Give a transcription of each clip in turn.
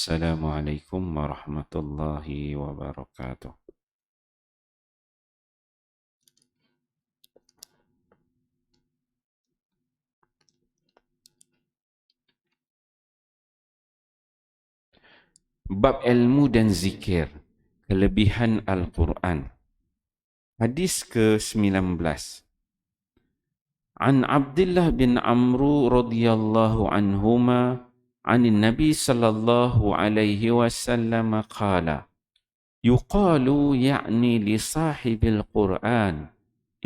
Assalamualaikum warahmatullahi wabarakatuh. Bab ilmu dan zikir, kelebihan Al-Quran. Hadis ke-19. An Abdullah bin Amru radhiyallahu anhuma عن النبي صلى الله عليه وسلم قال يقال يعني لصاحب القرآن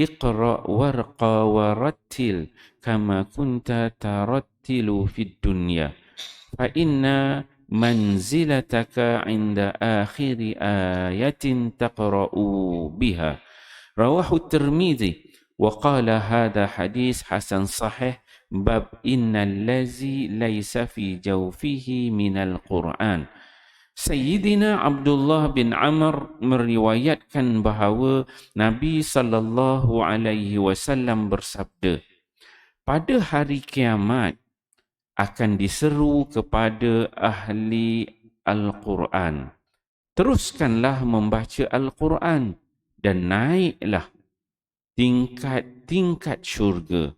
اقرأ وارقى ورتل كما كنت ترتل في الدنيا فإن منزلتك عند آخر آية تقرأ بها رواه الترمذي وقال هذا حديث حسن صحيح باب إن الذي ليس في جوفه من القرآن. Sayyidina Abdullah bin Amr meriwayatkan bahawa Nabi sallallahu alaihi wasallam bersabda, pada hari kiamat akan diseru kepada ahli Al-Quran, teruskanlah membaca Al-Quran dan naiklah tingkat-tingkat syurga.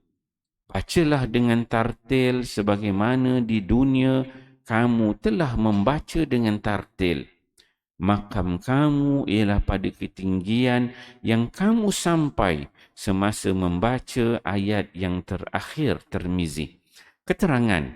Bacalah dengan tartil sebagaimana di dunia kamu telah membaca dengan tartil. Makam kamu ialah pada ketinggian yang kamu sampai semasa membaca ayat yang terakhir Tirmizi. Keterangan,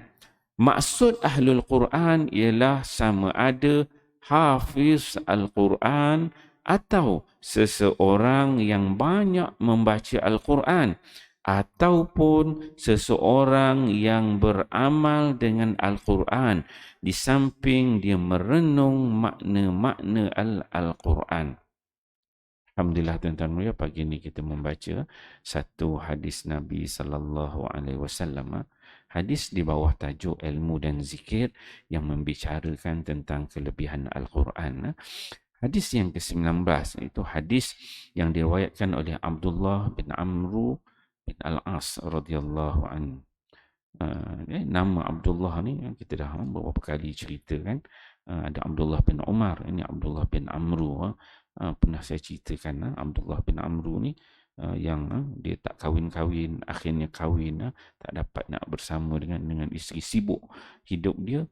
maksud Ahlul Quran ialah sama ada Hafiz Al-Quran atau seseorang yang banyak membaca Al-Quran ataupun seseorang yang beramal dengan Al-Quran di samping dia merenung makna-makna Al-Quran. Alhamdulillah tuan-tuan mulia, pagi ini kita membaca satu hadis Nabi sallallahu alaihi wasallam. Hadis di bawah tajuk ilmu dan zikir yang membicarakan tentang kelebihan Al-Quran. Hadis yang ke-19 itu hadis yang diriwayatkan oleh Abdullah bin Amru bin Al-As radhiyallahu anhu. Nama Abdullah ni kita dah beberapa kali ceritakan. Ada Abdullah bin Umar, ini Abdullah bin Amru. Pernah saya ceritakan Abdullah bin Amru ni yang dia tak kahwin-kahwin, akhirnya kahwin, tak dapat nak bersama dengan isteri, sibuk hidup dia.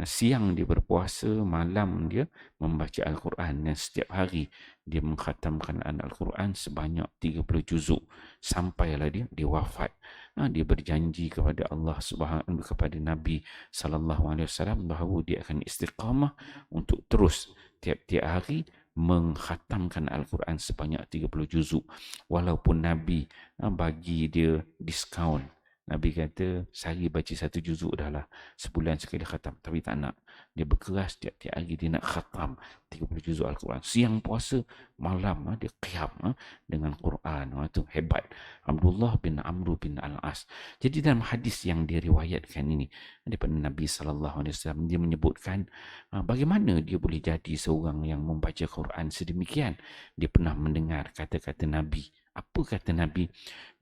Siang dia berpuasa, malam dia membaca Al-Quran, dan setiap hari dia mengkhatamkan Al-Quran sebanyak 30 juzuk sampailah dia wafat. Dia berjanji kepada Allah Subhanahu, kepada Nabi sallallahu alaihi wasallam bahawa dia akan istiqamah untuk terus tiap-tiap hari mengkhatamkan Al-Quran sebanyak 30 juzuk. Walaupun Nabi bagi dia diskaun. Nabi kata, sehari baca 1 juzuk dah lah. Sebulan sekali khatam. Tapi tak nak. Dia berkeras tiap-tiap hari dia nak khatam 30 juzuk Al-Quran. Siang puasa, malam dia qiyam dengan Quran. Itu hebat. Abdullah bin Amru bin Al-As. Jadi dalam hadis yang diriwayatkan ini, daripada Nabi SAW, dia menyebutkan bagaimana dia boleh jadi seorang yang membaca Quran sedemikian. Dia pernah mendengar kata-kata Nabi. Apa kata Nabi?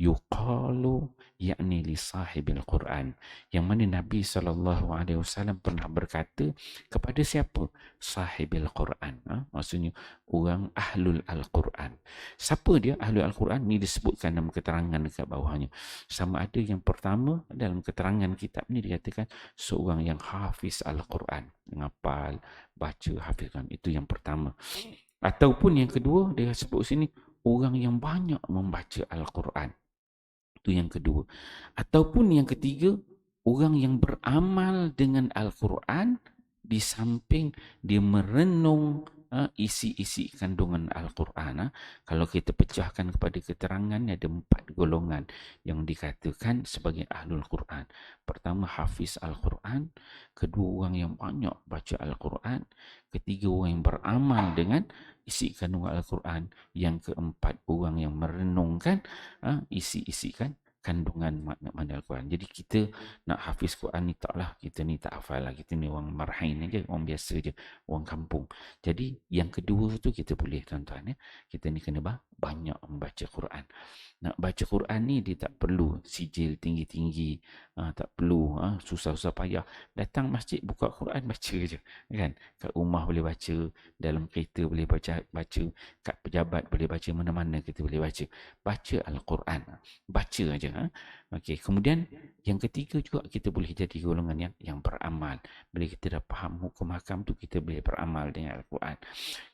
Yuqalu yakni li sahibil Quran. Yang mana Nabi SAW pernah berkata kepada siapa? Sahibil Quran. Maksudnya orang ahlul Al-Quran. Siapa dia ahlul Al-Quran? Ini disebutkan dalam keterangan dekat bawahnya. Sama ada yang pertama dalam keterangan kitab ni dikatakan seorang yang hafiz Al-Quran. Ngapal, baca, hafizkan. Itu yang pertama. Ataupun yang kedua, dia sebut sini, orang yang banyak membaca Al-Quran. Itu yang kedua. Ataupun yang ketiga, orang yang beramal dengan Al-Quran di samping dia merenung isi-isi kandungan Al-Quran. Kalau kita pecahkan kepada keterangannya, ada 4 golongan yang dikatakan sebagai Ahlul Quran. Pertama, Hafiz Al-Quran. Kedua, orang yang banyak baca Al-Quran. Ketiga, orang yang beramal dengan isi kandungan Al-Quran. Yang keempat, orang yang merenungkan isi-isi kandungan makna-makna Al-Quran. Jadi kita nak hafiz Quran ni taklah, kita ni tak hafal lah, kita ni orang marhain aja, orang biasa je, orang kampung. Jadi yang kedua tu kita boleh tuan-tuan ya, kita ni kena banyak membaca Quran. Nak baca Quran ni dia tak perlu sijil tinggi-tinggi, tak perlu susah-susah payah. Datang masjid buka Quran baca je kan. Kat rumah boleh baca, dalam kereta boleh baca, kat pejabat boleh baca, mana-mana kita boleh baca. Baca Al-Quran. Baca aja. Okey, kemudian yang ketiga juga kita boleh jadi golongan yang beramal. Bila kita dah faham hukum hakam tu, kita boleh beramal dengan Al-Quran.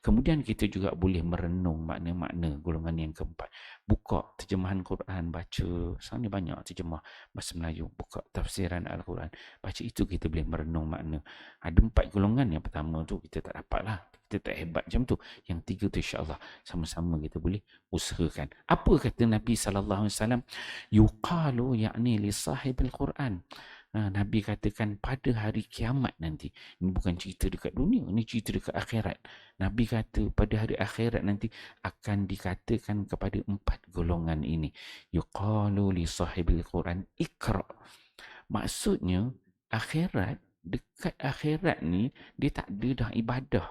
Kemudian kita juga boleh merenung makna-makna golongan yang keempat. Buka terjemahan Quran, baca. Sekarang ni banyak terjemah bahasa Melayu. Buka tafsiran Al-Quran. Baca itu kita boleh merenung makna. Ada 4 golongan. Yang pertama tu kita tak dapat lah. Kita tak hebat macam tu. Yang 3 tu insya-Allah sama-sama kita boleh usahakan. Apa kata Nabi SAW? Yuqalu yakni li sahibil Quran. Nabi katakan pada hari kiamat nanti. Ini bukan cerita dekat dunia, ini cerita dekat akhirat. Nabi kata pada hari akhirat nanti akan dikatakan kepada 4 golongan ini. Yuqalu li sahibil Quran ikra. Maksudnya akhirat, dekat akhirat ni dia tak ada dah ibadah.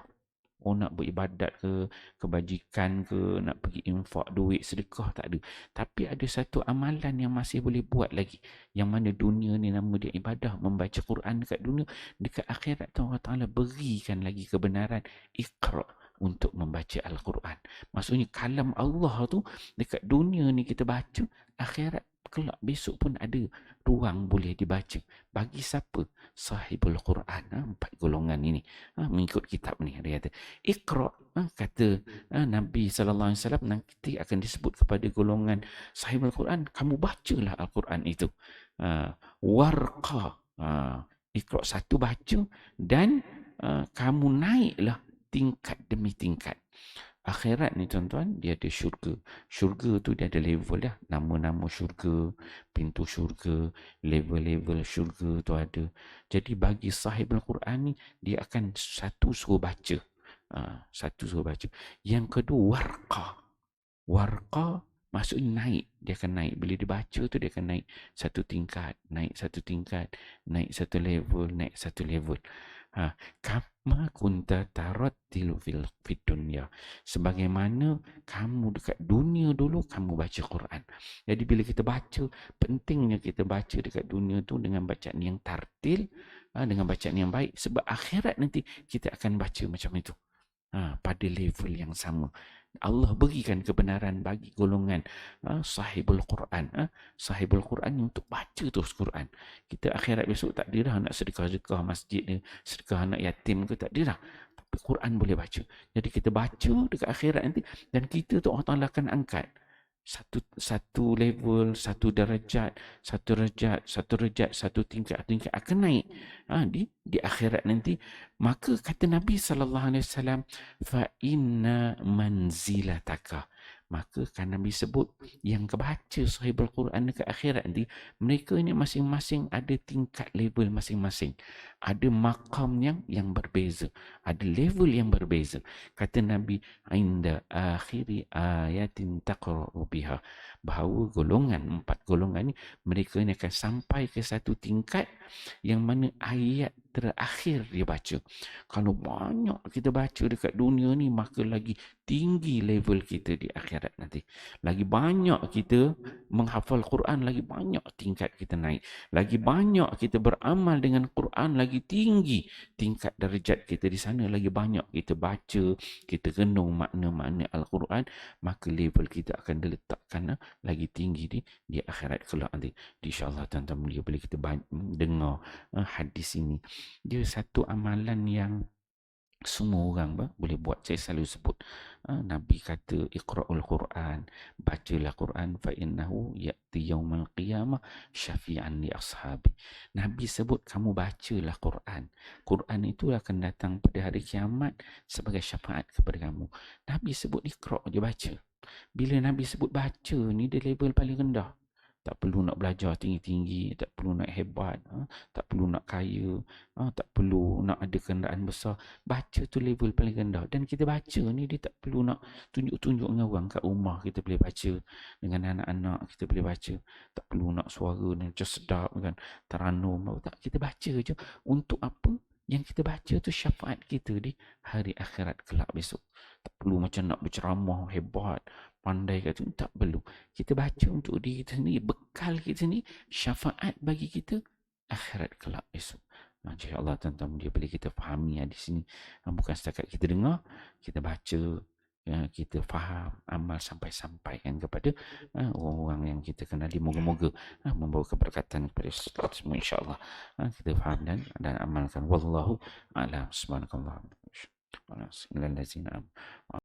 Nak beribadat ke, kebajikan ke, nak pergi infak duit, sedekah, tak ada. Tapi ada satu amalan yang masih boleh buat lagi. Yang mana dunia ni nama dia ibadah, membaca Quran dekat dunia. Dekat akhirat tu Allah Ta'ala berikan lagi kebenaran Iqra untuk membaca Al-Quran. Maksudnya kalam Allah tu dekat dunia ni kita baca, akhirat kelak besok pun ada ruang boleh dibaca. Bagi siapa? Sahibul Quran. 4 golongan ini. Mengikut kitab ni. Dia kata, Iqra. Kata Nabi SAW nanti akan disebut kepada golongan Sahibul Quran. Kamu bacalah Al-Quran itu. Warqa. Iqra, satu baca. Dan kamu naiklah tingkat demi tingkat. Akhirat ni tuan-tuan, dia ada syurga. Syurga tu dia ada level dah. Nama-nama syurga, pintu syurga, level-level syurga tu ada. Jadi bagi sahib Al-Quran ni, dia akan satu suruh baca. Satu suruh baca. Yang kedua, warqa. Warqa maksudnya naik. Dia akan naik. Bila dia baca tu, dia akan naik satu tingkat. Naik satu tingkat. Naik satu level. Naik satu level. Kama kunta tarattilu fil dunya. Sebagaimana kamu dekat dunia dulu kamu baca Quran. Jadi bila kita baca, pentingnya kita baca dekat dunia tu dengan bacaan yang tartil, dengan bacaan yang baik, sebab akhirat nanti kita akan baca macam itu. Pada level yang sama. Allah berikan kebenaran bagi golongan sahibul Quran. Sahibul Quran untuk baca terus Quran. Kita akhirat besok tak ada dah nak sedekah-sedekah masjid ni, sedekah anak yatim ke, tak ada dah. Tapi Quran boleh baca. Jadi kita baca dekat akhirat nanti dan kita tu Allah Ta'ala akan angkat. Satu level, satu darjat, satu tingkat akan naik di akhirat nanti. Maka kata Nabi SAW, fa inna manzilataka. Maka kan Nabi sebut yang kebaca sahibul Quran dekat akhirat nanti, mereka ini masing-masing ada tingkat level masing-masing. Ada maqam yang berbeza, ada level yang berbeza. Kata Nabi, inda akhiri ayatin taqra'u biha, bahawa golongan 4 golongan ni, mereka ini akan sampai ke satu tingkat yang mana ayat terakhir dia baca. Kalau banyak kita baca dekat dunia ni, maka lagi tinggi level kita di akhirat nanti. Lagi banyak kita menghafal Quran, lagi banyak tingkat kita naik. Lagi banyak kita beramal dengan Quran, lagi tinggi tingkat darjat kita di sana. Lagi banyak kita baca, kita renung makna-makna Al-Quran, maka level kita akan diletakkan lagi tinggi di akhirat kelak nanti. InsyaAllah tuan-tuan mulia, boleh kita dengar hadis ini. Dia satu amalan yang semua orang boleh buat. Saya selalu sebut, Nabi kata iqra'ul Quran, bacalah Quran, fa innahu ya'ti yaumal qiyamah syafi'an li ashabi. Nabi sebut kamu bacalah Quran. Quran itu akan datang pada hari kiamat sebagai syafaat kepada kamu. Nabi sebut iqra', dia baca. Bila Nabi sebut baca ni, dia level paling rendah. Tak perlu nak belajar tinggi-tinggi, tak perlu nak hebat, tak perlu nak kaya, tak perlu nak ada kenderaan besar. Baca tu level paling rendah. Dan kita baca ni dia tak perlu nak tunjuk-tunjuk dengan orang. Kat rumah kita boleh baca, dengan anak-anak kita boleh baca. Tak perlu nak suara macam sedap kan, teranum. Tak, kita baca je. Untuk apa? Yang kita baca tu syafaat kita di hari akhirat kelak besok. Tak perlu macam nak berceramah hebat, pandai kat tu, tak perlu. Kita baca untuk diri kita sendiri, bekal kita sendiri, syafaat bagi kita akhirat kelak esok. InsyaAllah tuan-tuan dia boleh kita fahami di sini. Bukan setakat kita dengar, kita baca, ya, kita faham, amal sampai-sampaikan kepada orang yang kita kenali. Moga-moga membawa keberkatan kepada semua insyaAllah. Kita faham dan amalkan. Wallahu a'lam. Subhanakallah.